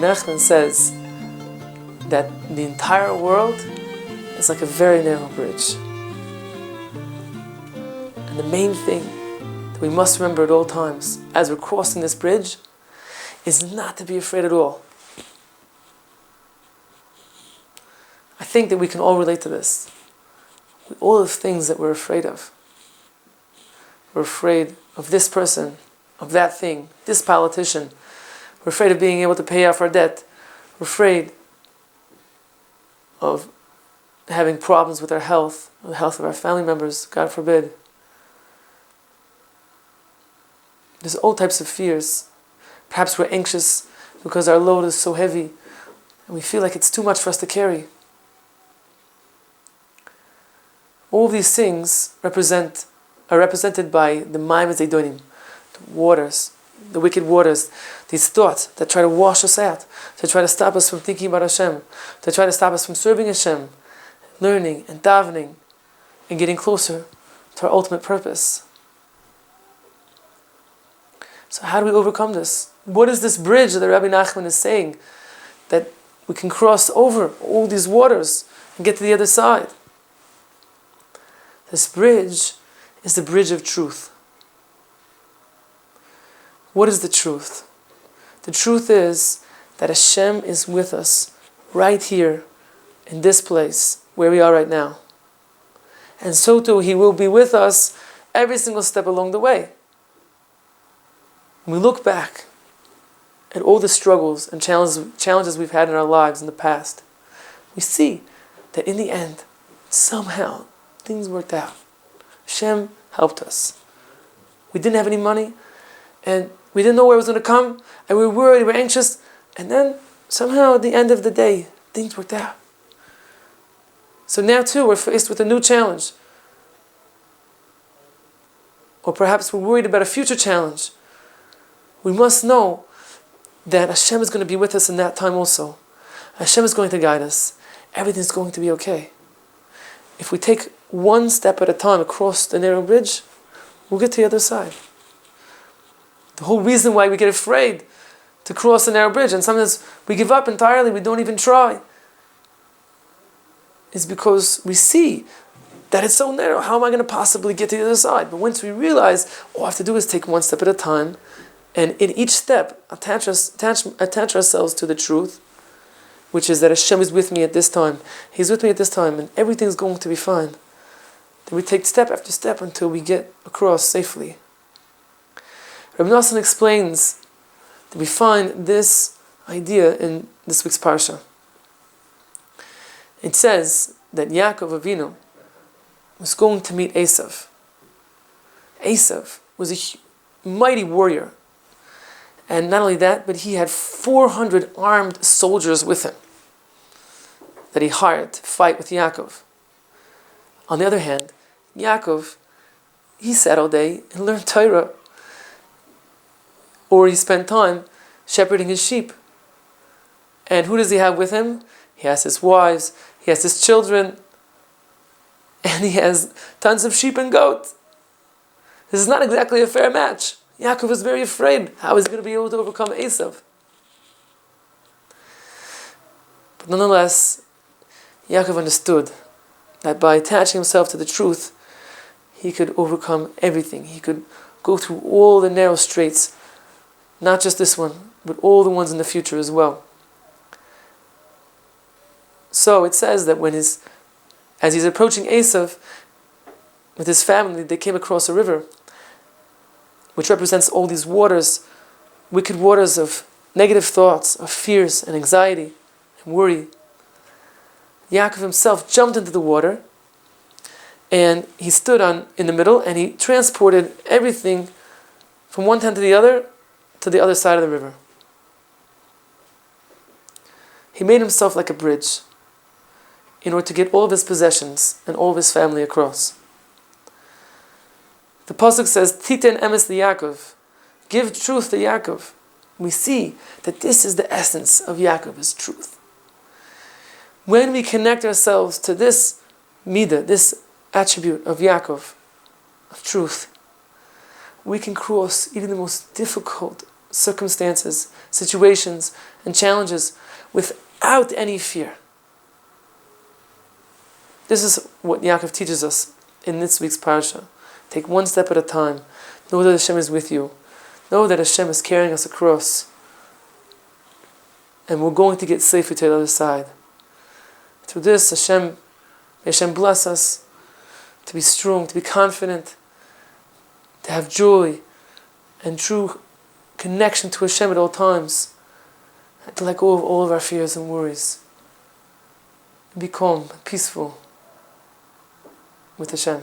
Nachman says that the entire world is like a very narrow bridge. And the main thing that we must remember at all times as we're crossing this bridge is not to be afraid at all. I think that we can all relate to this. All the things that we're afraid of. We're afraid of this person, of that thing, this politician. We're afraid of being able to pay off our debt. We're afraid of having problems with our health, or the health of our family members, God forbid. There's all types of fears. Perhaps we're anxious because our load is so heavy and we feel like it's too much for us to carry. All these things are represented by the Mayim Zaydonim, the waters, the wicked waters, these thoughts that try to wash us out, to try to stop us from thinking about Hashem, to try to stop us from serving Hashem, learning and davening, and getting closer to our ultimate purpose. So how do we overcome this? What is this bridge that Rabbi Nachman is saying that we can cross over all these waters and get to the other side? This bridge is the bridge of truth. What is the truth? The truth is that Hashem is with us right here in this place where we are right now. And so too He will be with us every single step along the way. When we look back at all the struggles and challenges we've had in our lives in the past, we see that in the end, somehow, things worked out. Hashem helped us. We didn't have any money, and we didn't know where it was going to come, and we were worried, we were anxious, and then somehow at the end of the day, things worked out. So now too, we're faced with a new challenge. Or perhaps we're worried about a future challenge. We must know that Hashem is going to be with us in that time also. Hashem is going to guide us. Everything's going to be okay. If we take one step at a time across the narrow bridge, we'll get to the other side. The whole reason why we get afraid to cross the narrow bridge, and sometimes we give up entirely, we don't even try, is because we see that it's so narrow. How am I going to possibly get to the other side? But once we realize, all I have to do is take one step at a time, and in each step, attach ourselves to the truth, which is that Hashem is with me at this time. He's with me at this time, and everything's going to be fine. Then we take step after step until we get across safely. Reb Noson explains that we find this idea in this week's Parsha. It says that Yaakov Avinu was going to meet Esav. Esav was a mighty warrior. And not only that, but he had 400 armed soldiers with him that he hired to fight with Yaakov. On the other hand, Yaakov, he sat all day and learned Torah. Or he spent time shepherding his sheep. And who does he have with him? He has his wives, he has his children, and he has tons of sheep and goats. This is not exactly a fair match. Yaakov was very afraid. How is he going to be able to overcome Esav? But nonetheless, Yaakov understood that by attaching himself to the truth, he could overcome everything. He could go through all the narrow straits, not just this one, but all the ones in the future as well. So it says that as he's approaching Esav with his family, they came across a river, which represents all these waters, wicked waters of negative thoughts, of fears and anxiety and worry. Yaakov himself jumped into the water, and he stood in the middle, and he transported everything from one tent to the other side of the river. He made himself like a bridge in order to get all of his possessions and all of his family across. The pasuk says, "Titen emes liYaakov," give truth to Yaakov. We see that this is the essence of Yaakov, is truth. When we connect ourselves to this midah, this attribute of Yaakov, of truth, we can cross even the most difficult circumstances, situations, and challenges without any fear. This is what Yaakov teaches us in this week's parsha. Take one step at a time. Know that Hashem is with you. Know that Hashem is carrying us across. And we're going to get safely to the other side. Through this, may Hashem bless us to be strong, to be confident, to have joy and true connection to Hashem at all times, and to let go of all of our fears and worries, and be calm and peaceful with Hashem.